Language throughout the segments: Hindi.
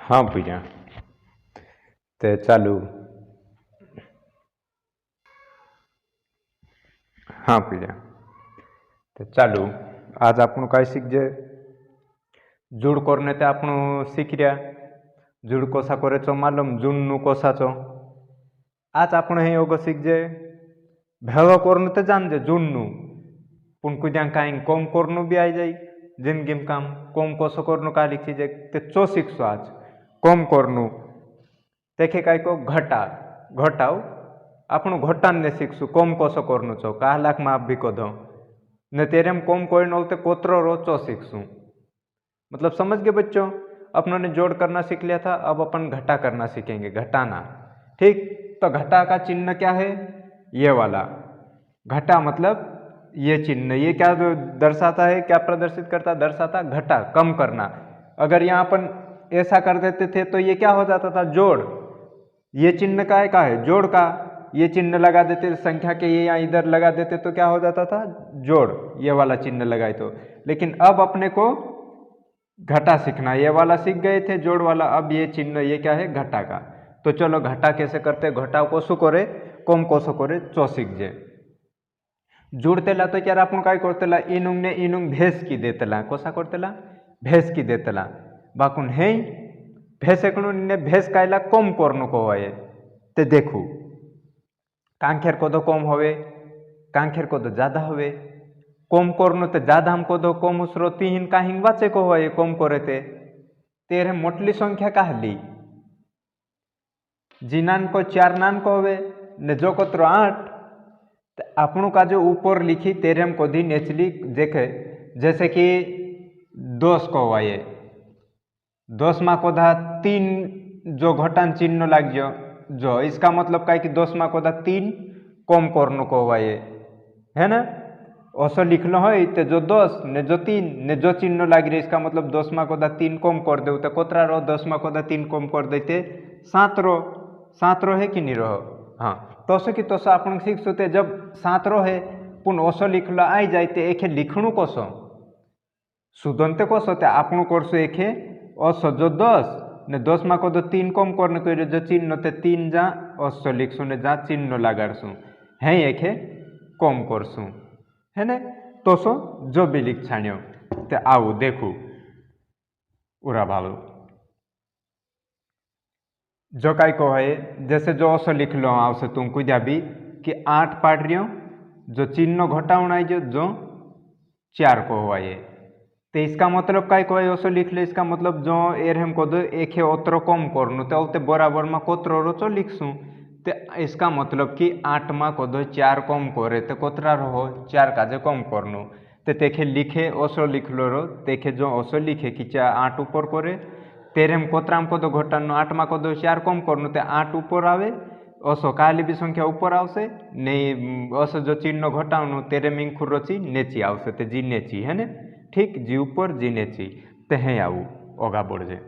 हाँ भैया, ते चालू। हाँ भैया, ते चालू। आज आपण काय शिकजे? जूड करणे ते आपण शिकऱ्या। जूड कोसा करेचो मालूम, जून कोसाचो। आज आपण हे योग शिकजे भेळो करणं ते जाणजे जूननु, पण कुद्या काही कम करणं बी आई जाई जिंदगीम काम कम कसं करणं का लिखी जे ते चो शिकसो आज कम करणं तेखे काय को घटा घटाव आपण घटान ने शिकसु कम कसं करणं चो का लाख माप भी कदो ने तेरेम कम कोई नलते कोतरो रो चो शिकसु। मतलब समझ गए बच्चों, अपनों ने जोड़ करना सीख लिया था, अब अपन घटा करना सीखेंगे, घटाना। ठीक, तो घटा का चिन्ह क्या है? ये वाला घटा मतलब ये चिन्ह, ये क्या दर्शाता है, क्या प्रदर्शित करता? दर्शाता घटा, कम करना। अगर यहाँ अपन ऐसा कर देते थे तो ये क्या हो जाता था? जोड़। ये चिन्ह का है? जोड़ का। ये चिन्ह लगा देते संख्या के, ये यहाँ इधर लगा देते तो क्या हो जाता था? जोड़। ये वाला चिन्ह लगाए तो। लेकिन अब अपने को घटा सीखना, ये वाला सीख गए थे जोड़ वाला, अब ये चिन्ह ये क्या है? घटा का। तो चलो घटा कैसे करते? घटा को शू करे, कम को शू करे, चो सीख जे। जुड़तेला तो त्यार आपण काय करतेला? इनुंग ने इनुंग भेस की देतेला, कोसा करतेला? भेस की देतेला। बाकुन हे भेसेकडून ने भेस कायला कम करनो को होय ते देखू। कांखेर को दो कम होवे, कांखेर को दो ज्यादा होवे। कम करनो ते ज्यादा हम को दो कम उसरो तीन काहिंग वाचे को होय कम करे ते तेरे मोटली संख्या काहली जिनान को 4 नान को होवे ने जो कतरो 8 आपनों का जो ऊपर लिखी तेरे हम को दी नेचली देखे, जैसे कि 10 को हुआ ये 10 मा को धा 3 जो घटान चिन्ह लाग जो इसका मतलब का है कि 10 मा को धा 3 कम करनो को हुआ ये है ना। ओसो लिखलो है तो जो 10 ने जो 3 ने जो चिन्ह लाग रही, इसका मतलब 10 मा को धा 3 कम कर दे तो कोतरा रो 10 मा को धा 3 कम कर देते 7 रो है कि नहीं रहो। हाँ, तोसो कि तोसो आपण सीख सोते जब 7 रो है पुन ओसो लिखलो आई जाते एखे लिखणु कोसो सुदंते कोसो ते आपण करसो एखे ओसो जो 10 ने 10 मा को दो 3 कम करने को जो चिन्ह ते 3 जा ओसो लिखसु ने जा चिन्ह लगाड़सु है एखे कम करसु है ने। तोसो जो भी लिख छाण्यो ते आउ देखू उरा भालो जो काय को है, जैसे जो ओसो लिख लो आवसे तुम कुछ भी कि 8 पाड़ रियो जो चिन्ह घटावना जो 4 को हुआ ये तो इसका मतलब काय को है ओसो लिख ले, इसका मतलब जो एर हम को दो एक है ओतरो कम करनु तो उते बराबर में कोतरो रोचो लिखसु तो इसका मतलब कि 8 मा को दो 4 कम करे तो कोतरा रहो 4 काजे कम करनु तो तेखे लिखे ओसो लिख लो रो तेखे जो ओसो लिखे कि 8 ऊपर करे तेरे में कोतराम को दो घटानो 8 मा को दो 4 कम करनु तो 8 ऊपर आवे ओसो काली भी संख्या ऊपर आवसे नहीं ओसो जो चिन्ह घटावनु तेरे में खुरोची नेची आवसे ते जी नेची है ने। ठीक, जी ऊपर जी नेची ते हे आऊ ओगा बोड़जे।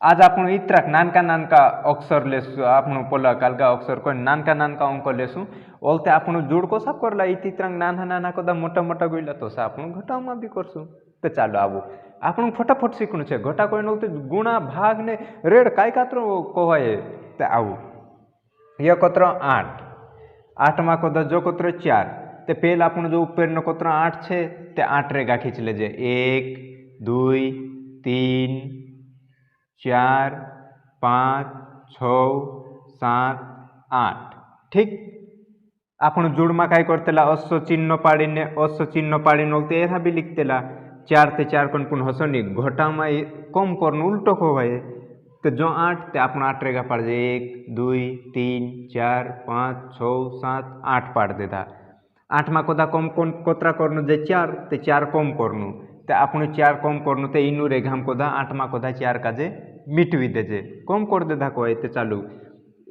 आज आपण इतराक नानका नानका अक्षर लेसु आपण पोला कालगा अक्षर को नानका नानका अंक लेसु ओलते आपण जोड़ को सा करला इतित्रंग नाना नाना को दा मोटा मोटा गइला तो सा आपण घटावमा भी करसु ते चालो आबो आपण फटाफट सीखनु छे घटा कोई नलते गुणा भाग ने रेड काय कातरो कोवाय ते आऊ ये कतरो 8 मा को दा जो कतरो 4 ते पेल आपण जो ऊपर न कतरो 8 छे ते 8 रेगा खींच लेजे 1 2 3 4 5 6 7 8। ठीक, आपण जोड़मा काय करतेला असो चिन्ह पाड़ीने असो चिन्ह पाड़ीने ओलते एहा भी लिखतेला 4 ते 4 कन पुन हसनी घटामा कम करन उल्टो को भाई तो जो 8 ते आपण 8 रेगा पाड़ जे 1 2 3 4 5 6 7 8 पाड़ देता 8 मा कोदा कम कोतरा करनु जे 4 ते 4 कम करनु ते आपण 4 कम करनु ते इनु रेगाम कोदा 8 मा कोदा 4 काजे मिटवी देजे कम कर देधा को ते चालू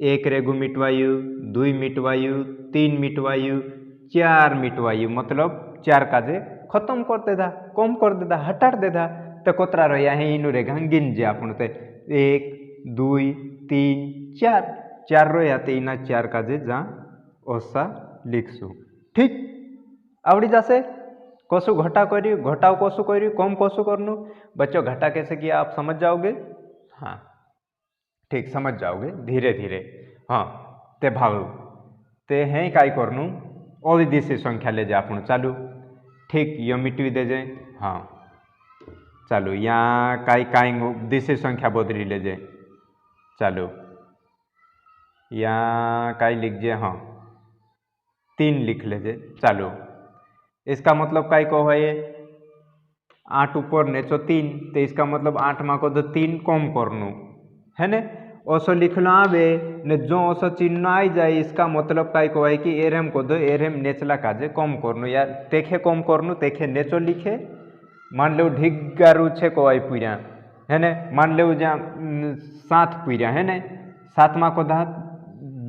1 रेगु मिटवायु 2 मिटवायु 3 मिटवायु 4 मिटवायु मतलब 4 काजे खत्म कर देधा कम कर देधा हटाड़ देधा तो कोतरा रहा है इनु रेगा गिन जे आपण ते 1 2 3 4 4 रहा ते इना 4 काजे जा ओसा लिखसु। ठीक, आवड़ी जासे कसु घटा करी घटाव कसु करी कम कसु करनु बच्चों घटा कैसे किया आप समझ जाओगे। हाँ, ठीक समझ जाओगे धीरे धीरे। हाँ ते भाऊ ते हैं काय करनू और दिशी संख्या ले जा आपण चालू। ठीक यो मिटवी दे जाए। हाँ चालू यहाँ काई काई दिशी संख्या बदली ले जाए। चालू यहाँ काई लिखजे। हाँ 3 लिख लेजे। चालू इसका मतलब काई को है 8 ऊपर नेचो 3 तो इसका मतलब 8 में को 3 कम करनू है ने। ओसो लिखना आवे ने जो ओसो चिन्ह आई जाए इसका मतलब काई को है कि एरम को दो एरम नेचला काजे कम करनू या तेखे कम करनू तेखे नेचो लिखे। मान लो ढिगारू छे को आई पूरा है ने। मान लो जा 7 पूरा है ने 7 में को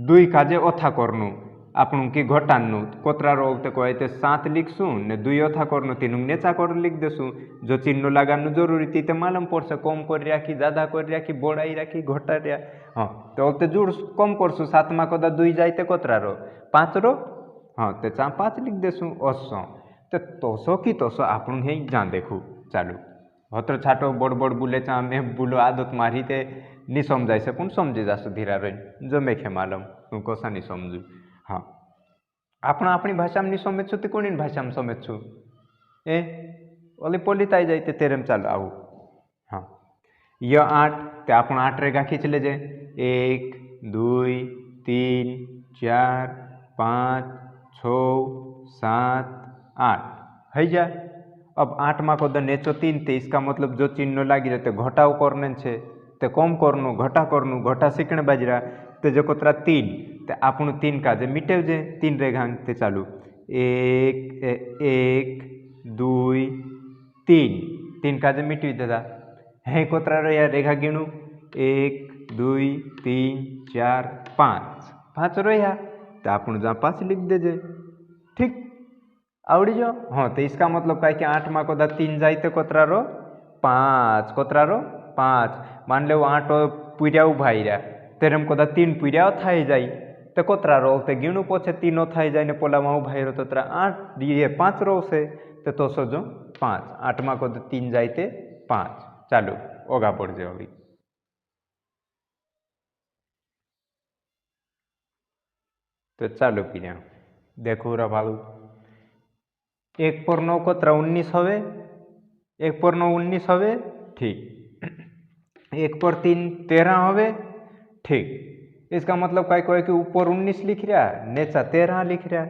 2 काजे ओथा करनू आपन की घटानु कोतरा रोग ते कहते 7 लिखसु ने 2 ओथा करनु 3 नेचा कर लिख देसु। जो चिन्ह लगानु जरूरी थी ते मालूम पड़से कम कर राखी ज्यादा कर राखी बड़ाई राखी घटा रहा। हाँ तो जुड़ कम करसु 7 में कदा 2 जाइते कोतरा रो 5 रो। हाँ तो 5 लिख देसु। असो तो तोसो की तोसो आपन हे जा देखू। चालू हतर छाटो बड़ बड़ बुले चा में बुलो आदत मारी ते नहीं समझाई से पण समझी जासु धीरा रही जो मेखे मालूम तू कोसा नहीं समझू। हाँ आपण अपनी भाषा में नहीं समझ छू तो कोनी भाषा में समझ छू ए ओली पोलित आई जाते तेरे में। चालू आओ। हाँ यह 8 ते आपण 8 रेगा खींच ले जे 1 2 3 4 5 6 7 8 है जा। अब 8 में को नेचो 3 ते इसका मतलब जो चिन्ह लागी रहते घटाव करने छे ते कम करनू घटा करनू घटा सीखने बाजरा ते जो कोतरा 3 ते आपण 3 का जे मिटेव जे 3 रेखा ते। चालू 1 1 2 3 का जे मिटवी देता है कोतरा रो रेखा गिणू 1 2 3 4 5 रो तो आपण जहाँ 5 लिख देजे। ठीक आवड़ी जो। हाँ तो इसका मतलब क्या कि 8 में को 3 जाइते कोतरा रो 5 कोतरा रो 5 मान लो 8 पूरा भाई रहा तेरे में को 3 पूरा थाई जाई तो कोतरा रो ते गिणू पोछे 3 थाई जाए ने पोला माऊ भाई रो तो 8 ये 5 रो से तो सोचो 5 8 में को 3 जाइते 5। चालू ओगा पड़ जाओ अभी। तो चालू पीड़ा देखो रा भालू 1 पर 9 कोतरा 19 हवे 1 पर 9 19 हवे। ठीक 1 पर 3 13 हवे। ठीक इसका मतलब क्या है कि ऊपर 19 लिख रहा नेचा 13 लिख रहा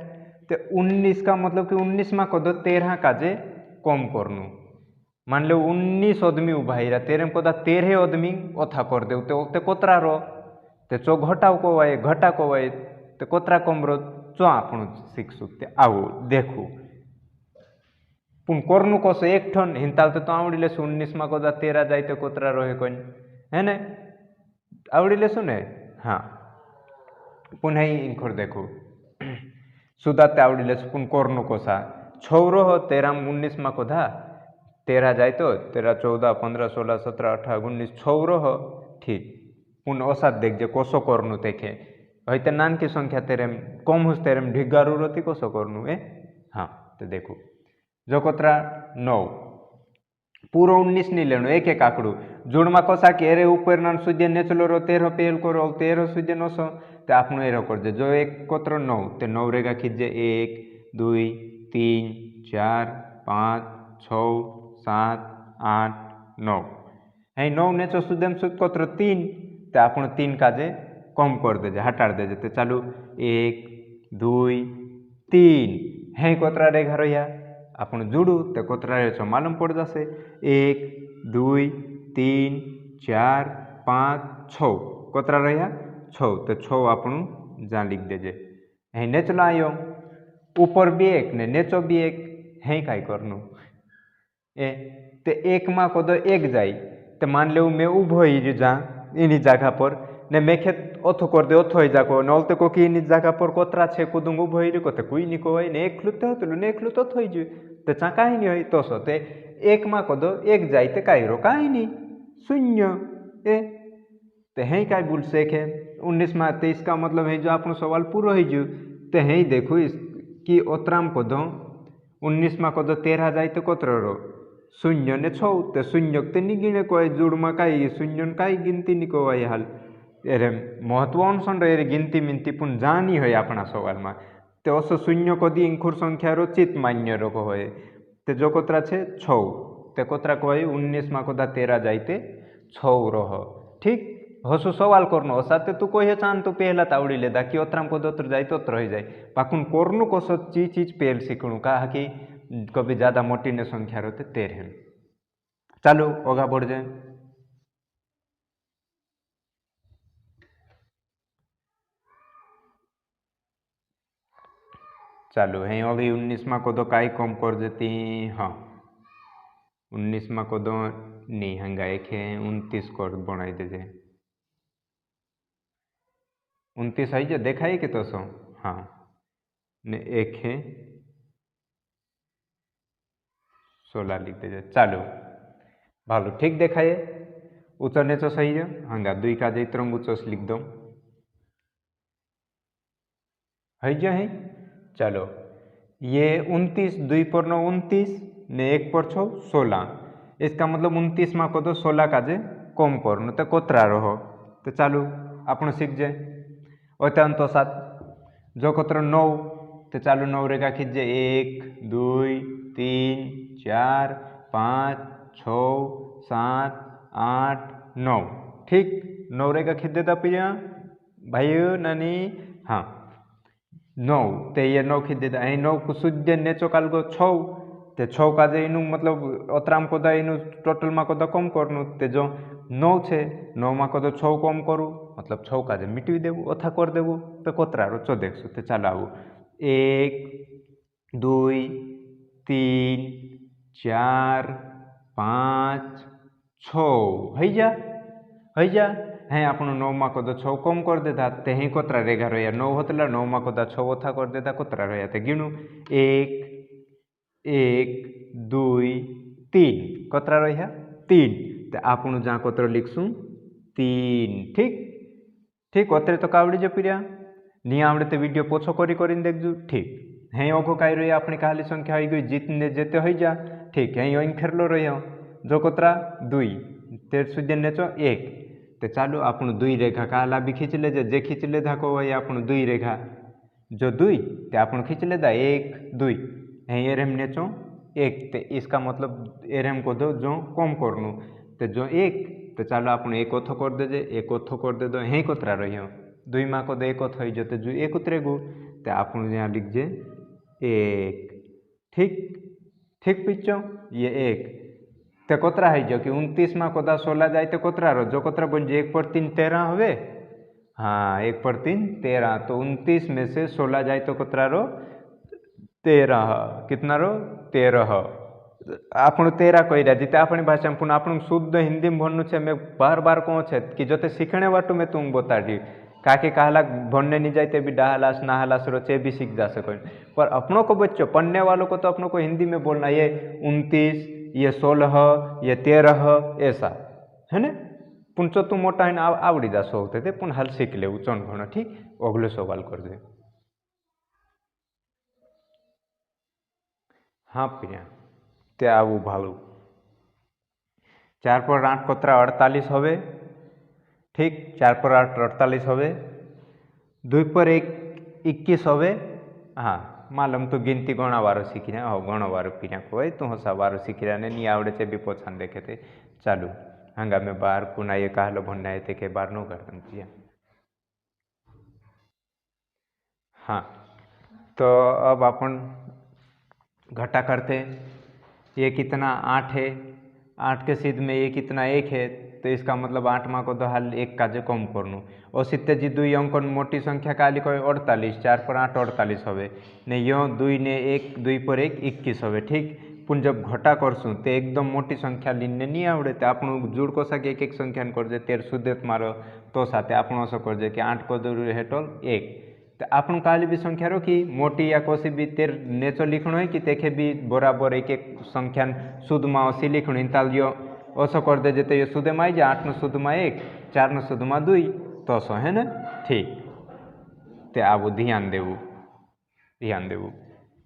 तो 19 का मतलब कि 19 में कदो 13 का जे कम करनू। मान लो 19 आदमी उभाई रहा तेरे में कदा 13 आदमी ओथा कर दे तो कोतरा रो तो चो घटाव को वाए घटा को वाए तो कोतरा कम रो चो आपण सीख सकते आओ देखू पुन करनू कोसो एक ठन हिंताल तो आवड़ी ले 19 में कदा 13 जाए तो कोतरा रोहे कोई है ने आवड़ी ले सुने। हाँ पुनः इनखोर देखो सुदाते आवड़ी ले पुन करनू कोसा छौरो हो 13 19 में को 13 जाए तो 13 14 15 16 17 18 19 छौरो हो। ठीक पुन ओसा देख जे कोसो करनू देखे हईते नान की संख्या तेरे कम हुस तेरे ढिगारू रोती कोसो करनू ए। हाँ तो देखो जो कोतरा 9 पूरो 19 नहीं लेनो एक एक आंकड़ू जुड़ में कोसा कि एरे ऊपर नान सूर्य नेचलो रो 13 पेल करो 13 सूर्य 900 तो आपनो एरो कर दे जो एक कोतरो 9 ते 9 रेगा खींचे 1 2 3 4 5 6 7 8 9 है 9 नेचो सुदेम सुद कोतरो 3 तो आपनो 3 का जे कम कर दे हटाड़ दे तो चालू 1 2 3 है कोतरा रेगा रोया आपण जुड़ू तो कोतरा छो मालूम पड़ जासे 1 2 3 4 5 6 कोतरा रहा 6 तो 6 आपण जहाँ लिख देजे। है नेचला आयो ऊपर भी एक ने नेचो भी एक है काई करनू ए तो 1 में को 1 जाई तो मान लो मैं उभो ही जा इन जगह पर ने मेखे ओथो कर दे ओथो ही जाको नलते को कि इन जगह पर कोतरा छे कुदुंग उभो ही को तो कोई निको है ने एक लुते होतलु ने एक लुतो थई जु तो चा काई नहीं होई तो सोते 1 में को 1 जाई तो काई रो काई नहीं शून्य ए तो है काई बोल से है 19 में 23 का मतलब है जो आपनो सवाल पूरा ही जु तो है देखो इस कि ओतराम को 19 में को 13 जाई तो कोतरो रो शून्य ने 6 तो शून्य तो नहीं गिने को जुड़ में काई शून्य काई गिनती नहीं को हाल एरे महत्व अनुसार रे गिनती मिनती पुन जानी है अपना सवाल में तो असो शून्य कदी इंखुर संख्या रो चित मान्य रो होय ते जो कोतरा छे 6 ते कोतरा कोई 19 में कोदा 13 जाइते 6 रह ठीक हसु सवाल करनो असाते तू कोई चान तो पहला तावड़ी लेदा कि ओतराम को दोतर जाए तो रह जाए पाकुन कोरनु कसो चीज पेल सीखणु कहा कि कभी ज़्यादा मोटी ने संख्या रोते 13 चालू ओगा बढ़ जाए चालू है अभी 19 में को दो काई कम कर देती हाँ 19 में को दो नहीं हंगा एक है 29 को बनाई दे 29 आई जो देखा है कि तो सो हाँ ने एक है 16 लिख दे चालू भालो ठीक देखा है ऊंचा नीचो सही है हंगा 2 का जे तरंग ऊंचो लिख दो है जो है चलो ये 29 2 पर 29 ने 1 पर 6 16 इसका मतलब 29 में को 16 का जे कम करनो तो कोतरा रहो तो चालू आपण सीख जाए अत्यंत तो 7 जो कोतरा 9 तो चालू 9 रेखा खींचे 1 2 3 4 5 6 7 8 9 ठीक 9 रेखा खींच देता पिया भाई नानी हाँ 9 ते ये 9 खींच देता अँ 9 को सूर्य नेचो काल गो 6 ते 6 का जे इनू मतलब अतराम को दा इनू टोटल में को दा कम करनु ते जो 9 छे 9 में को दा 6 कम करू मतलब 6 का जे मिटवी देवू अथा कर देवू तो कोतरा रो 14 ते चल आवू 1 2 3 4 5 6 है जा हैं आपण 9 में को 6 कम कर देता ते ही कोतरा रेगा रहा 9 होतला 9 में को 6 ओथा कर देता कोतरा रहा ते गिणु 1 1 2 3 कोतरा रहा 3 ते आपण जहाँ कोतरा लिखसू 3 ठीक ठीक अतरे तो कावड़ी जो पिरिया नहीं आवड़े तो वीडियो पोछो करी देखजू ठीक हैं ओको काई रही अपनी काली संख्या हो गई जीतने जेते हो जा ठीक है यहीं खेरलो रही जो कोतरा 2 तेर सूर्य नेचो 1 तो चालू आपण 2 रेखा काला भी खींच ले जे खींच ले था को वही आपण 2 रेखा जो 2 ते आपण खींच लेदा 1 2 एरम नेचो 1 ते इसका मतलब एरम को दो जो कम करनु तो जो 1 तो चालो आपण 1 ओथो कर दे जे 1 ओथो कर दे दो यहीं कोतरा रही 2 में को 1 ओथो हो जो 1 उतरेगु तो आपण यहाँ लिख जे 1 ठीक ठीक पिछो ये 1 ते कोतरा है जो कि 29 में कोदा 16 जाए तो कोतरा रो जो कोतरा बन जे 1 पर 3 13 हुए हाँ 1 पर 3 13 तो 29 में से 16 जाए तो कोतरा रो 13 कितना रो 13 आपण 13 कही रहा जीते अपनी भाषा में पुनः आपण शुद्ध हिंदी में भरनु छे मैं बार बार कहूँ छे कि जो सीखने वाटू मैं तुम बता दी काके कहला भरने नहीं जाते भी डाहलास नाहलास रोचे भी सीख जा सको पर अपनों को बच्चों पढ़ने वालों को तो अपनों को हिंदी में बोलना ये 29 ये 16 ये 13 ऐसा है ना पुनचो तू मोटा है आवड़ी जा सोते थे पुन हाल सीख ले चन घण ठीक अगले सवाल कर दे हाँ प्रिया ते आवू भालू 4 पर 8 कोतरा 48 होवे ठीक 4 पर 8 48 होवे 2 पर 1 21 होवे हाँ मालूम तो गिनती घणा वारो सीखी रहा हो घणो वारो पीरिया को तू हसा वारो सीखी रहा ने नहीं आवड़े चे भी पोछान देखे थे चालू हंगा में बार पुना ये कहलो भन्ना थे के बार नो करतन पिया हाँ तो अब अपन घटा करते ये कितना 8 है 8 के सिद्ध में ये कितना 1 है तो इसका मतलब 8 माँ को तो हाल 1 का जो कम करनू और सित्ते जी 2 अंकन मोटी संख्या का लिखो 48 4 पर 8 48 होवे ने यो 2 ने 1 2 पर 1 21 होवे ठीक पुन जब घटा करसूँ तो एकदम मोटी संख्या लिनने नहीं आवड़े तो आपण जोड़ को सके एक एक संख्या कर दे 13 सुदेत मारो तो साथे आपण ऐसा कर दे कि 8 को 2 हेटल 1 तो आपण काली भी संख्या रखी मोटी या कोसी भी 13 नेचो लिखणो है कि तेखे भी बराबर एक एक संख्या शुद्ध में असी लिखणो ताल यो ऐसा कर दे जेते ये शुद्ध में आई जाए 8 नो शुद्ध में 1 4 नो शुद्ध में 2 तो सो है ना ठीक ते आवो ध्यान देवू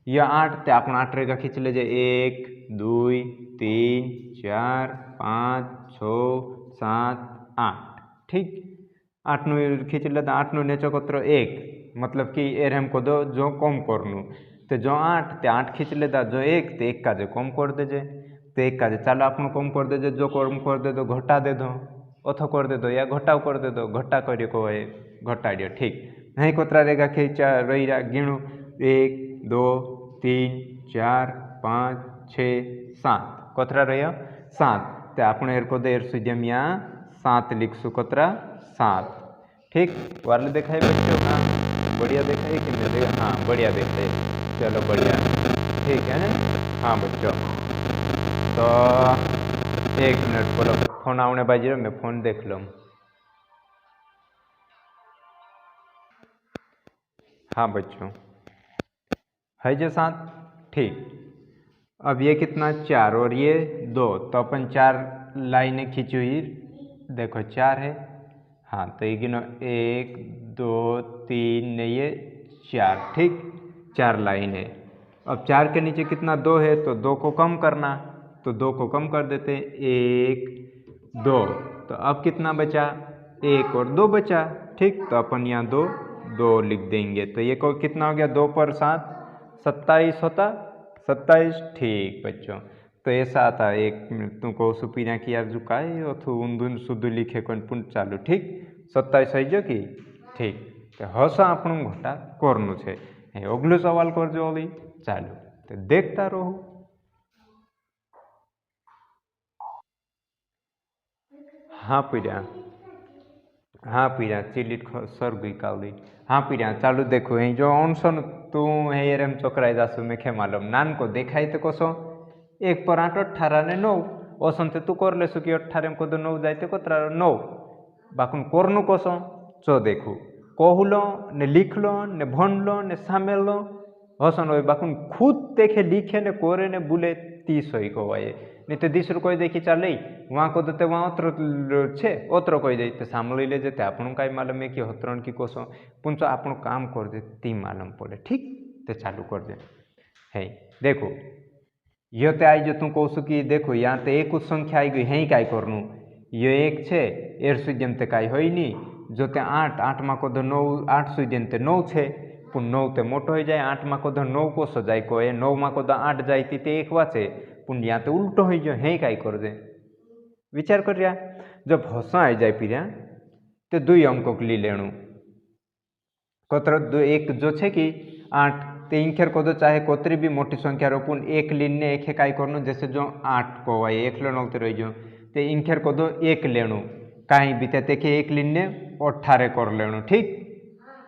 यह 8 ते आपण 8 रेखा खींच ले 1 2 3 4 5 6 7 8 ठीक 8 खींच लेता 8 नेचो कतरो 1 मतलब कि एरम को दो जो कम करनू तो जो 8 ते 8 खींच लेता जो 1 ते 1 काजे कम कर देजे तो 1 काजे चालो आपनो कम कर देजे जो कम कर दे दो घटा दे दो अथो कर दे दो या घटाव कर दे दो घटा करियो को है घटाड़ियो ठीक नहीं कोतरा रेगा खींचा रही गिणु 1 2 3 4 5 6 7 कोतरा रही 7 ते आपने एर को देर सुजम यहाँ 7 लिखसु कोतरा 7 ठीक वाले दिखाई बच्चों हाँ बढ़िया दिखाई कि नहीं देखा हाँ बढ़िया दिखाई चलो बढ़िया ठीक है ना हाँ बच्चों तो 1 मिनट बोलो फोन आने बाजी रहा मैं फोन देख लूँ हाँ बच्चों है जो 7 ठीक अब ये कितना 4 और ये 2 तो अपन 4 लाइनें खींची हुई देखो 4 है हाँ तो ये गिनो 1 2 3 नहीं ये 4 ठीक 4 लाइन है अब 4 के नीचे कितना 2 है तो 2 को कम करना तो 2 को कम कर देते 1 2 तो अब कितना बचा 1 और 2 बचा ठीक तो अपन यहाँ 2 2 लिख देंगे तो ये को कितना हो गया 2 पर 7 27 होता 27 ठीक बच्चों तो ऐसा आता है 1 मिनट तुमको सुपीरिया की यार झुकाए अथु ऊंधुन शुद्ध लिखे कौन पुन चालू ठीक 27 है जो कि ठीक तो हसा आपण घटा करनु छे अगलो सवाल करजो अभी चालू तो देखता रहो हाँ पीड़ा चिलिट सर गई काली हाँ पीड़ा चालू देखो यही जो ऑनसन तू है एरम चोकराई जासु में खे मालूम नान को देखाई तो कसो 1 पर 8 18 ने 9 ओसन ते तू कर लेसु कि 18 को दो 9 जाइते कोतरा 9 बाकुन करनु कसो चो देखू कहलो ने लिखलो ने भनलो ने सामेलो हसन हो बाकुन खुद देखे लिखे ने कोरे ने बुले 30 होई को वाये नहीं तो 10 कोई देखी चले वहाँ को देते वहाँ अत्र छे अत्र कोई देते सामली ले जेते आपन काई मालूम है कि हत्रन की कोसो पुंच आपन काम कर दे ती मालूम पड़े ठीक ते चालू कर दे है देखो यो ते आई जो तू कहसु कि देखो यहाँ ते एक संख्या आई गई है काई करनु यो 1 छे एर सुजम ते काई होई नी जो ते 8 8 मा को 9 8 सुजम ते 9 छे पुन 9 ते मोटो हो जाए 8 मा को 9 को सजाई को 9 मा को 8 जाई ते 1 वाचे पुन यहाँ तो उल्टो हो जो है काई कर दे विचार कर रहा जब हसा आई जाए फिर तो 2 अंकों ली लेणु कतर 1 जो छे कि 8 ते इंखेर को दो चाहे कोतरी भी मोटी संख्या रो पुन 1 लीन ने 1 काई करनु जैसे जो 8 को वाई 1 लो नौते रही जो ते इंखेर को दो 1 लेणु कहीं भी ते के 1 लीन ने 18 कर लेणु ठीक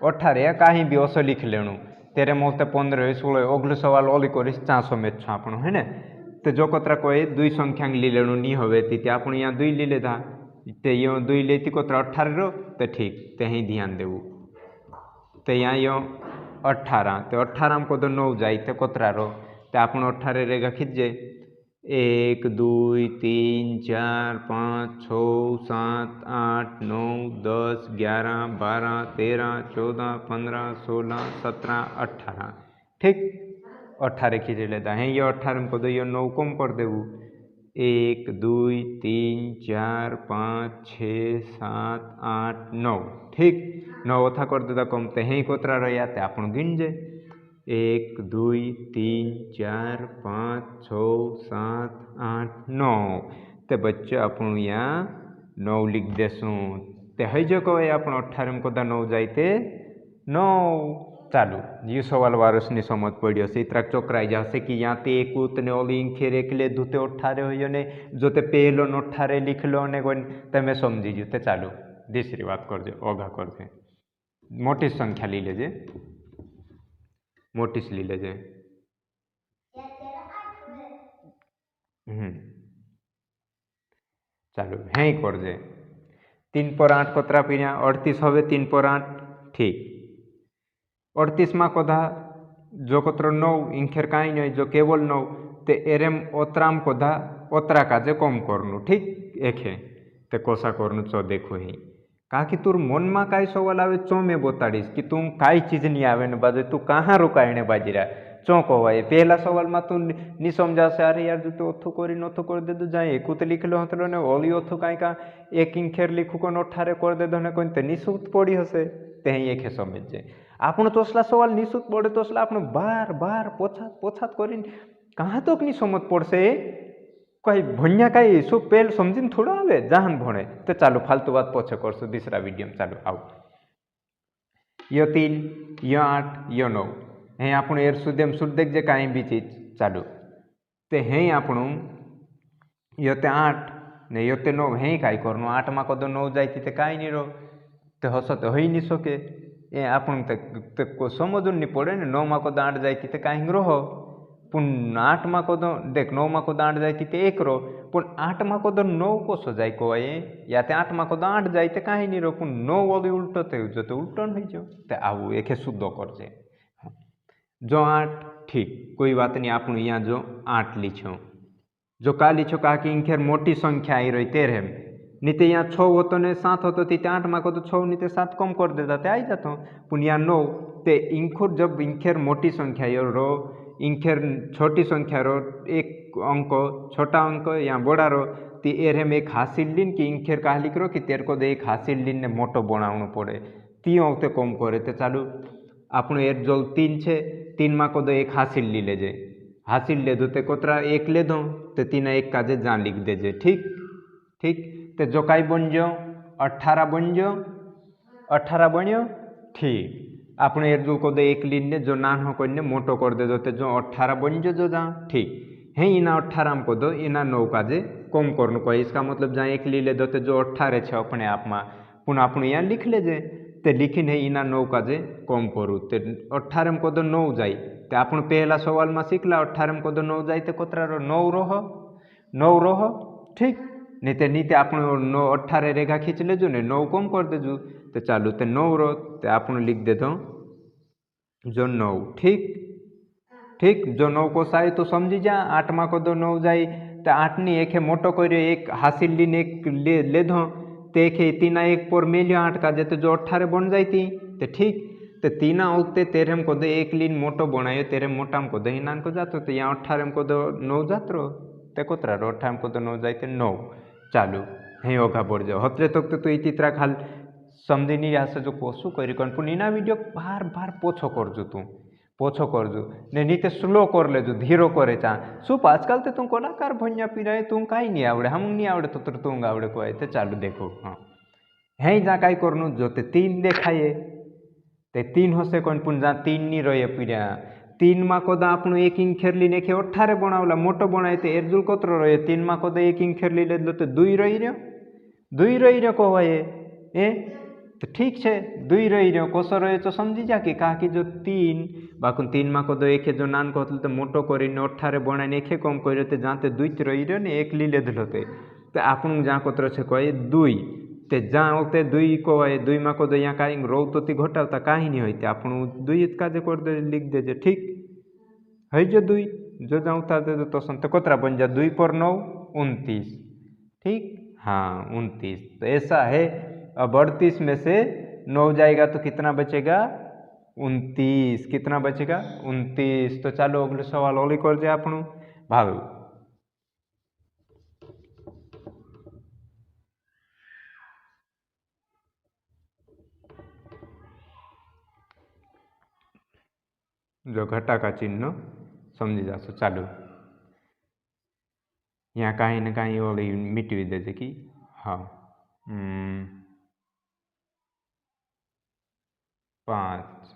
18 या कहीं भी ओसो लिख लेणु तेरे मोते 15 16 अगलो सवाल ओली करिस 400 में छो आपण है ने तो जो कोतरा कोई 2 संख्या ली लेणु नी हवे ती आपण यहाँ 2 ली लेता ते यो 2 लेती कोतरा 18 रो तो ठीक ते ही ध्यान देवु तो यहाँ यो 18 तो 18 को तो 9 जाए तो कोतरा रो तो आपण 18 रेगा खींचे 1 2 3 4 5 6 7 8 9 10 11 12 13 14 15 16 17 18 ठीक 18 खींच लेता है ये 18 को तो ये 9 कम कर देवु 1 2 3 4 5 6 7 8 9 ठीक 9 ओथा कर देता कम ते ही कोतरा रहा ते आपण गिनजे 1 2 3 4 5 6 7 8 9 ते बच्चे अपन यहाँ 9 लिख देसु ते है जो कहे अपन 18 को 9 जाइते 9 चालू ये सवाल वारसनी समझ पड़ियो से इतना चोकराई जासे कि यहाँ ते एक उतने ओली इंखेर एकले धुते 18 हो ने जो ते पहलो 18 लिख लो ने कोई तमे समझी जो ते चालू दूसरी बात कर दे ओघा कर दे मोटी संख्या ली लेजे मोटी ली लेजे चालू है कर दे 3 पर 8 कोतरा पीरिया 38 हवे 3 पर 8 ठीक 38 में कोधा जो कोतरो 9 इंखेर कहीं नहीं जो केवल 9 ते एरम ओतराम कोधा ओतरा काजे कम करनु ठीक एक है ते कोसा करनु चो देखो ही कहा कि तुर मन में कई सवाल आवे चो मैं बताड़ीश कि तुम कई चीज नहीं आवे ने बाजू तू कहाँ रुकाईने बाजी रहा चो कहवाए पहला सवाल में तू नहीं समझा से अरे यार जो तो अथु कर दे दो जाए एक लिख लो हतलो ने ओली अथु कहीं का एक इंखेर लिखू को अठारे कर दे दो ने कोई ते निसूत पड़ी हसे ते एके समझे आपण तोसला सवाल निसूत पड़े तोसला आपण बार बार पोछात पोछात करीन कहाँ तक नहीं समझ पड़से कहीं भण्या कहीं सो पेल समझीने थोड़ा आवे जहान भणे तो चालू फालतू बात पछे करशो दूसरा वीडियो में चालू आओ यो 3 यो 8 यो 9 हे आपण एर सुधेम सुध देख जे कहीं भी चीज चालू ते हे आपण यो ते 8 ने यो ते 9 हे कहीं करनो 8 में कदो 9 जायती ते कहीं नहीं रो ते हसो तो होई नहीं सके ए आपण ते को समझून नहीं पड़े ने 9 में कदो 8 जायती ते कहीं रहो पुन 8 में कदो देख 9 में कदो 8 जायती ते 1 रो पुन 8 में कदो 9 कसो जाय को या ते 8 में कदो 8 जाय ते कहीं नहीं रो पुन 9 वाली उल्टो थे जो तो उल्टो नहीं जो ते आऊ एके शुद्ध करजे जो 8 ठीक कोई बात नहीं आपण यहाँ जो 8 लिखो जो का लिखो का कि इंखेर मोटी संख्या आई रही 13 नीते यहाँ 6 होतो ने 7 होतो ती 8 में कदो 6 नीते 7 कम कर देता ते आई जातो पुन यहाँ 9 ते इंखुर जब इंखेर मोटी संख्या रो इंखेर छोटी संख्या रो एक अंक छोटा अंक या बड़ा रो ती एरम एक हासिल लीन कि इंखेर कहा लिख रो कि तेर को दे एक हासिल लीन ने मोटो बनावनो पड़े ती औते कम करे ते चालू आपण एर जो 3 छे 3 में को दो एक हासिल ली लेजे हासिल ले दो ते कोतरा एक ले दो ते 3 एक काजे जान लिख देजे ठीक ठीक ते जो काई बन जो 18 बन जो 18 बनियो ठीक आपण एर जो को दे एक लीन ने जो नान हो कोई ने मोटो कर दे दो ते जो 18 बन जो जा ठीक है इना 18 में को दो इना 9 काजे कम करनो को इसका मतलब जहाँ एक ली ले दो ते जो 18 छे अपने आप में पुनः आपण यहाँ लिख लेजे ते लिखीने इना 9 काजे कम करूँ ते 18 में को दो 9 जाए ते आपण पहला सवाल में सीखला 18 में को दो 9 जाए ते कोतरा रो 9 रहो ठीक नीते नीते आपण 9 18 रेखा खींच लेजो ने 9 कम कर देजो ते चालू ते 9 रो ते आपण लिख दे दो जो 9 ठीक ठीक जो 9 को साई तो समझी जा 8 में को दो 9 जाए तो 8 नी एक मोटो करियो एक हासिल लीन एक ले दो ते एक तीना एक पर मिलियो 8 का जेते जो 18 बन जाती ते ठीक ते तीना उगते 13 को दे एक लीन मोटो बनायो 13 मोटा में को दे हिनान को जातो तो यहाँ 18 में को दो 9 जातो ते कोतरा रो 18 में को दो 9 जाते 9 चालू हे ओघा बढ़ जाओ हतरे तक तो ई चित्रा खाल समझी नहीं आसे जो कोसु करी कन पुनीना वीडियो बार बार पोछो करजो तू पोछो करजो ने नीते स्लो कर लेजो धीरो करे चा सुप आजकल ते तुम कलाकार भन्या पीराए तुम काई नहीं आवड़े हम नहीं आवड़े तो तुम आवड़े को ते चालू देखो हाँ है जा काई करनु जो ते 3 देखाए ते 3 होसे कोन पुन जा 3 नहीं रहे पीरा 3 में कोदा आपण एक इंखेर ली ने 18 बनावला मोटो बनाए ते एरजुल कोतरो रहे 3 में कोदा एक इंखेर ली ले तो 2 रही रे को ए तो ठीक है 2 रही कोसो रहे तो समझी जा कि कहा कि जो 3 बाकुन 3 में को दो एक जो नान को तो मोटो कर 18 बनाए एक कम कर जाते 2 रही ने एक ली ले दिलते तो आपण जहाँ कोतर से कहे 2 ते जहाँ होते 2 को 2 में को दो यहाँ कहीं रो तो ती घटावता कहीं नहीं होते आपण 2 काजे कर दे लिख देजे ठीक है जो 2 जो जहाँ उतार दे तो संत कोतरा बन जा 2 पर 9 29 ठीक हाँ 29 तो ऐसा है अब 38 में से 9 जाएगा तो कितना बचेगा 29 कितना बचेगा 29 तो चलो अगले सवाल और कर दे आपण भाव जो घटा का चिन्ह समझी जासो चालू यहाँ कहीं ना कहीं वो मिटवी दे कि हाँ 5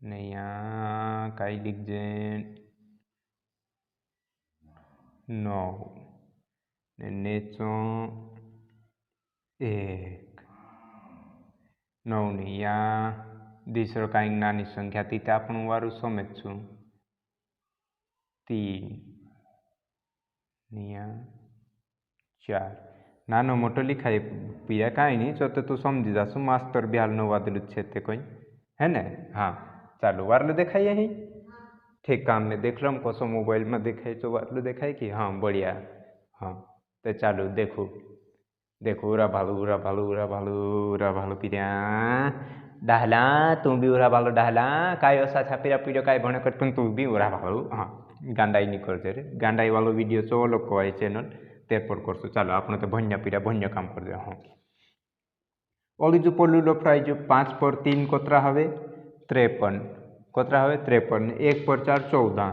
नहीं यहाँ कहीं लिख जे 9 नेचो 1 9 नहीं यहाँ दूसरो कहीं नानी संख्या थी आपण वारू समझ छू 3 निया 4 नानो मोटो लिखाई पीया कहीं नहीं चो तो तू समझी जासु मास्टर भी हाल नो वादलु छे कोई है ना हाँ चालू वार्लो देखाई यही ठीक काम ने देख लो हम कसो मोबाइल में देखाई तो वार्लो देखाई कि हाँ बढ़िया हाँ तो चालू देखो देखो उरा भालू पीरिया डाहला तू भी उरा भालो डाहला काय असा छापीरा पीड़ो काय भणे कर तू भी उरा भालो हाँ गांडाई नहीं करते रे गांडाई वालो वीडियो चलो कहवाय चैनल तेर पर करसु चलो आपण तो भन्या पीड़ा भन्य काम कर दे हाँ ओली जो पड़लू लफड़ाई जो 5 पर 3 कोतरा हवे 53 कोतरा हवे 53 1 पर 4 14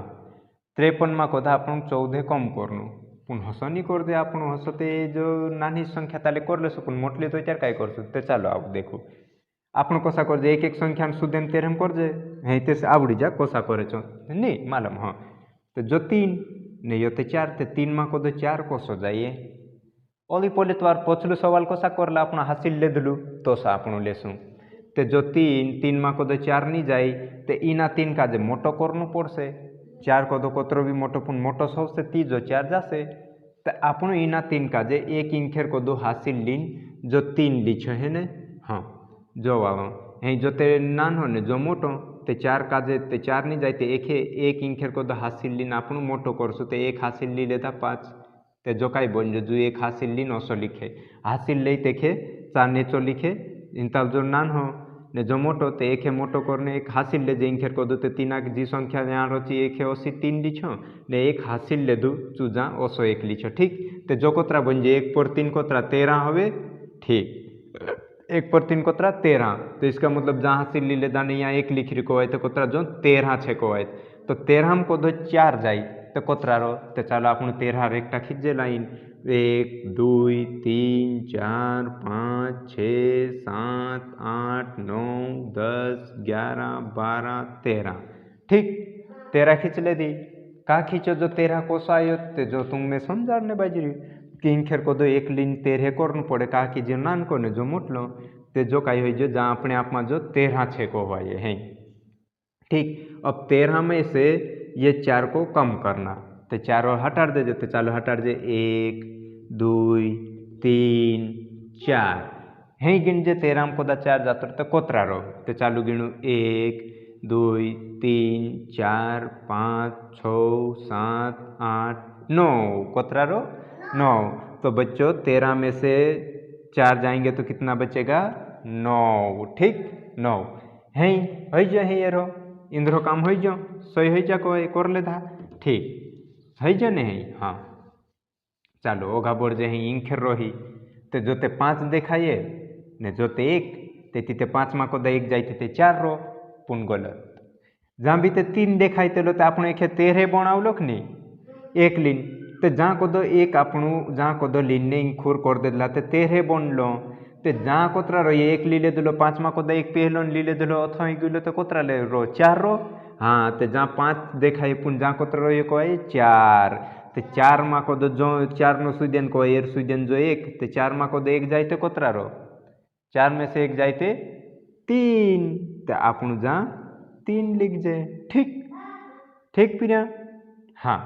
53 में कदा आपण 14 कम करनु पुन हसनी कर दे आपण हसते जो नानी संख्या ताले कर लेसु पुन मोटली तो चार काय करसु ते चलो आप देखो आपण कसा कर दे एक एक संख्या सुदेम तेरम कर दे हेते से आवड़ी जा कसा करे छ नहीं मालूम हाँ तो जो 3 ने यो ते 4 ते 3 में कदो 4 कसो जाइए ओली पड़े तो पछलू सवाल कसा करला आपण हासिल ले दलू तो सा आपण लेसु ते जो 3 में कदो 4 नहीं जाए ते इना 3 का जे मोटो करनु पड़से 4 कदो कतरो भी मोटो पुन मोटो सबसे 3 जो 4 जासे ते आपण इना 3 का जे एक इंखेर कदो हासिल लीन जो 3 लीछो है ने हाँ जो वालो हे जो ते नान हो ने जो मोटो ते 4 का जे ते 4 नहीं जाए ते एक इंखेर कदो हासिल लीन आपण मोटो करसु ते एक हासिल ली लेता 5 ते जो काई बोल जो एक हासिल लीन असो लिखे हासिल ले देखे 4 नेचो लिखे इंताल जो नान हो ने जो मोटो ते एक मोटो करने एक हासिल ले जे इंखेर कदो ते 3 जी संख्या यहाँ रची 1 80 3 लिछो ने एक हासिल ले दू चूजा असो 1 लिछो ठीक ते जो कोतरा बन जे 1 पर 3 कोतरा 13 हवे ठीक 1 पर 3 कोतरा 13 तो इसका मतलब जहाँ हासिल ली ले दाने यहाँ 1 लिख रही को तो कोतरा जो 13 छे को तो 13 में कदो 4 जाए तो कोतरा रो तो चलो आपण 13 रेखटा खींचे लाइन 1 2 3 4 5 6 7 8 9 10 11 12 13 ठीक 13 खींच ले दी का खींचो जो 13 कोसा आयो ते जो तुम्हें समझाने बाजरी कि इंखेर को दो एक लीन 13 करनु पड़े का कि जो नान को ने जो मोटलो ते जो काई हो जो जहाँ अपने आप में जो 13 छे को हुआ ये है ठीक अब 13 में से ये 4 को कम करना तो 4 और हटा दे जो तो चालो हटा दे 1 2 3 4 है गिन जे 13 में कोदा 4 जातो तो कोतरा रो तो चालू गिणु 1 2 3 4 5 6 7 8 9 कोतरा रो 9 तो बच्चों 13 में से 4 जाएंगे तो कितना बचेगा 9 ठीक 9 है जो है ये रो इंद्रो काम हो जो सही हो जा को कर ले था ठीक है जो नहीं हाँ चलो ओघा बोर जे इंखेर रही तो जोते 5 देखाइए ने जोते 1 ते 5 में को 1 जाए ते 4 रो पुन गलत जहाँ भी ते 3 देखाई तेलो तो आपण एक 13 बनावलो कि नहीं 1 लीन तो जहाँ को दो 1 आपणु जहाँ को दो लीन ने खूर कर देला तो 13 बन लो तो जहाँ कोतरा रो 1 लीले दिलो 5 में को 1 पहलो लीले दिलो अथवा गलो तो कोतरा ले रो 4 रो हाँ तो जहाँ 5 देखाई पुन जहाँ कोतरा रो ये को 4 तो 4 में को दो जो 4 नो सुजन को एर सुजन जो 1 तो 4 में को 1 जाए तो कोतरा रो 4 में से 1 जाए तो 3 तो आपन जहाँ 3 लिख जाए ठीक ठीक प्रिया हाँ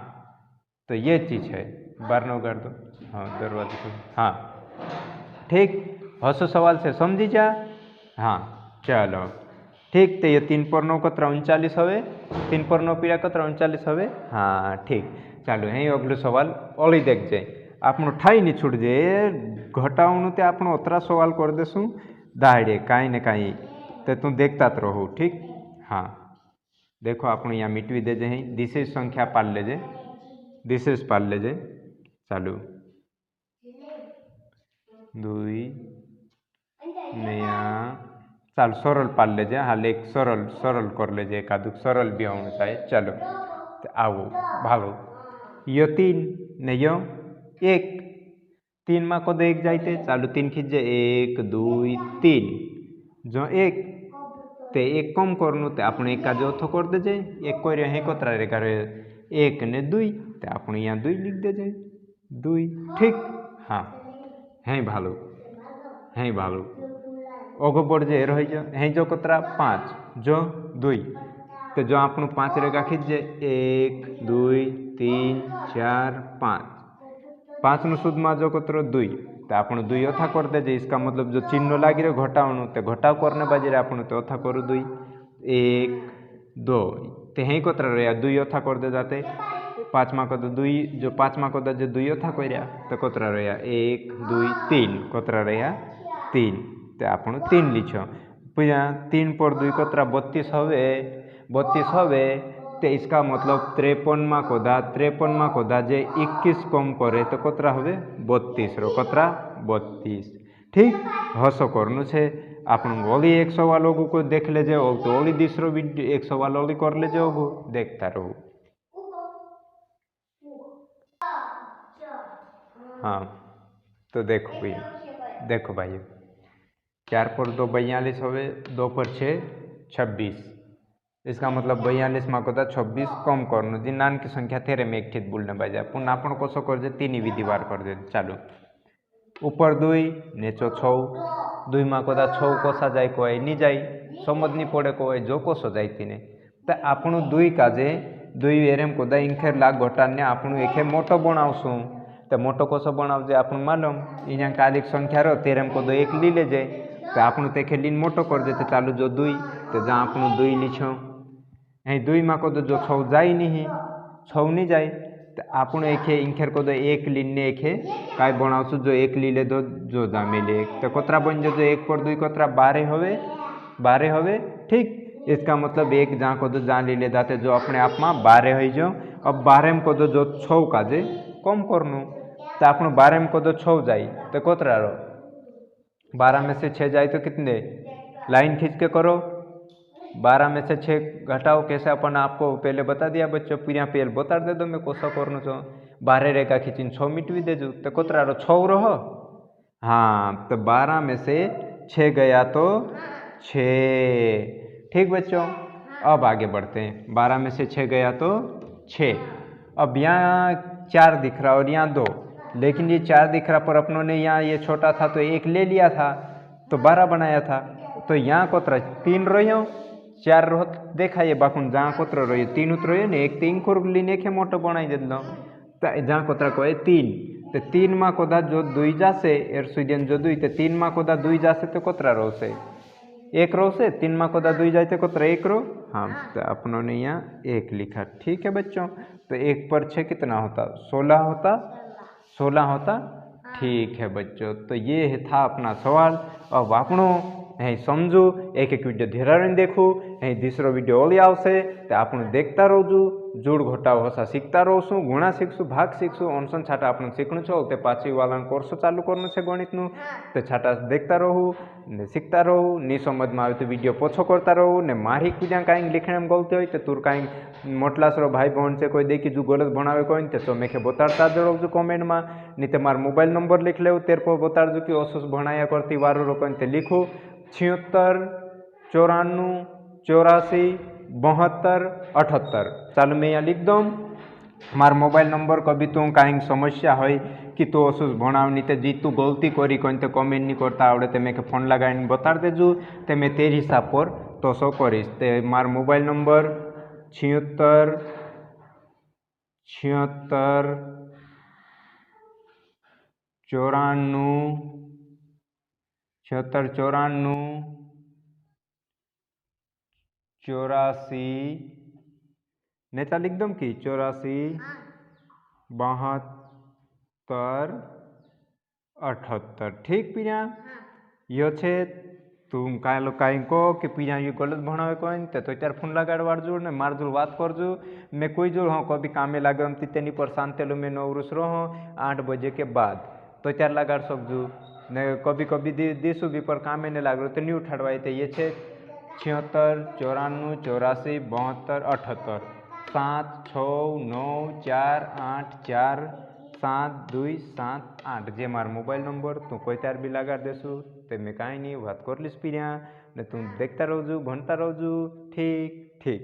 तो ये चीज़ है बारनो कर दो हाँ दरवाजे को हाँ ठीक हसो सवाल से समझी जा हाँ चलो ठीक तो ये 3 पर 9 कतरा 39 हवे 3 पर 9 पीड़ा कतरा 39 हवे हाँ ठीक चलो यही अगलो सवाल ओली देख जाए आपनो ठाई नहीं छूट जाए घटावनु ते आपनो अतरा सवाल कर देसु दाड़े कहीं न कहीं तो तुम देखता तो रहो ठीक हाँ देखो आपनो यहाँ मिटवी दे जाए दिशेष संख्या पाल लेजे दिशेष पाल लेजे चालू 2 नया चल सरल पाल लेजे हाल एक सरल सरल कर लेजे एक आदुक सरल भी होना चाहिए चलो तो आओ भालो यो 3 ने यो 1 3 में को 1 जाते चालू 3 खींचे 1 2 3 जो 1 ते 1 कम करनु ते आपण एक जो अथो कर दे जाए 1 को रहे कोतरा रे करे 1 ने 2 ते आपण यहाँ 2 लिख दे जाए 2 ठीक हाँ है भालो ओगो बोर्ड जे रही जो है जो कोतरा 5 जो 2 तो जो आपनु 5 रेगा खींचे 1 2 3 4 5 5 नु सुध में जो कोतरो 2 तो आपन 2 अथा कर दे जे इसका मतलब जो चिन्ह लागी रे घटावनु तो घटाव करने बाजी रे आपन तो अथा करू 2 1 2 ते है कोतरा रे 2 अथा कर दे जाते 5 में को 2 जो 5 में को जो 2 अथा कर तो कोतरा रे 1 2 3 कोतरा रे 3 तो आपण 3 लिखो पुया 3 पर 2 कतरा 32 हवे 32 हवे तो इसका मतलब 53 में कोदा 53 में कोदा जे 21 कम करे तो कतरा हवे 32 रो कतरा 32। ठीक हसो करनु छे आपण ओली 100 वालों को देख ले जाओ तो ओली दूसरो वीडियो 100 वाला ओली कर ले जाओ देखता रहो। हाँ तो देखो भाई 4 पर 2 42 हवे 2 पर 6 26। इसका मतलब 42 में कोदा 26 कम करनु जी नान की संख्या तेरे में एक ठीक बोलने बाजा पुनः आपण कसो कर दे 3 विधि बार कर दे चालू ऊपर 2 नीचो 6 2 में कोदा 6 कोसा जाए कोई नहीं जाए समझ नहीं पड़े कोई जो कोसो जाए तीने तो आपण 2 काजे 2 एरम कोदा इंखेर लाग घटाने आपण एके मोटो बनावसु तो मोटो कोसो बनावजे आपण मालूम इना कालिक संख्या रो तेरम को 2 1 ली ले जाए तो आपण तेखे लीन मोटो कर देते चालू जो 2 तो जहाँ आपण 2 लीछो अँ 2 में को जो 6 जाए नहीं 6 नहीं जाए तो आपण एखे इंखेर को 1 लीने एखे काय बनावसु जो 1 ली ले दो जो जामेले तो कतरा बन जो 1 पर 2 कतरा 12 हवे ठीक। इसका मतलब एक जहाँ को जहाँ ली ले जाते जो अपने आप में 12 हो जाओ अब 12 में को जो 6 काजे कम करनु तो आप 12 में को 6 जाए तो कतरा रो 12 में से 6 जाए तो कितने लाइन खींच के करो 12 में से 6 घटाओ कैसे अपन आपको पहले बता दिया बच्चों पूरा पहले बता दे दो मैं कोसा करना छो 12 रेखा खींचीन 6 मिटवी देजू तो कतरा रो 6 रहो। हाँ तो 12 में से 6 गया तो 6 ठीक बच्चों। अब आगे बढ़ते हैं 12 में से 6 गया तो 6 अब यहाँ 4 दिख रहा और यहाँ 2 लेकिन ये 4 दिख रहा पर अपनों ने यहाँ ये छोटा था तो 1 ले लिया था तो 12 बनाया था तो यहाँ कोतरा 3 रोयो 4 रो देखा ये बाकुन जहाँ कोतरा रोयो 3 उतरो ने एक 3 खुर लीने के मोटो बनाई दे लो तो जहाँ कोतरा को 3 तो 3 में कोदा जो 2 जासे एर सुदियन जो 2 तो 3 में कोदा 2 जासे तो कोतरा रो से 1 रो से 3 में कोदा 2 जाए तो कोतरा 1 रो। हाँ तो अपनों ने यहाँ 1 लिखा ठीक है बच्चों। तो 1 पर 6 कितना होता 16 होता ठीक है बच्चों। तो ये था अपना सवाल। अब आपनो यही समझू एक वीडियो धीरे देखू यही दूसरो वीडियो ओली आवशे तो आप देखता रोजू जोड़ घटाव होसा सीखता रोशू गुणा सीखशू भाग सीखशू ऑनसन छाटा आपने सीखणु छो ते 5वी वाला कोर्स चालू करनु छे गणितनु तो छाटा देखता रहू ने सीखता रहू नहीं समझ में आवे तो वीडियो पोछो करता रहू ने मारी कुजा कहीं लिखने में गलती हो तो तुर कहीं मोटलासरो भाई बहन से कोई देखी जो गलत बनावे कोई तो मेखे बताता जरूर कमेंट में नहीं तो मार मोबाइल नंबर लिख ले तेरे पर बता दो कि ओसुस भणाया करती वारो रोकन ते लिखो 76 94 84 72 78 चालू मैं यहाँ लिख दो मार मोबाइल नंबर कभी तो कहीं समस्या हो कि तू ओसुस भणाव नहीं तो जी तू गलती करी कोई तो कमेंट नहीं करता आवड़े तो मैं फोन लगाई बता देजू तो मैं तेरे हिसाब पर तो सो करीश तो मार मोबाइल नंबर 76 94 94 84 नेता लिख दम की 84 72 78 ठीक पिया यो छे तुम कहीं को कि पिया ये गलत भणावे कोई तो त्यार फोन लगाड़ जोड़ ने मार जोड़ बात कर जो मैं कोई जोड़ हाँ कभी कामे लागे हम तीतनी परेशान तेलो मैं नौरुस रहो 8 बजे के बाद तो त्यार लगाड़ सकजू ने कभी कभी दिसु भी पर कामे नहीं लाग तो नहीं उठाड़वाई तो ये छे 76 94 84 72 78 7 6 9 4 8 4 7 2 7 8 जे मार मोबाइल नंबर तू कोई त्यार भी लगा देसु तो मैं कहीं नहीं बात कर लीस पिरिया ने तुम देखता रहो भणता रहो ठीक ठीक।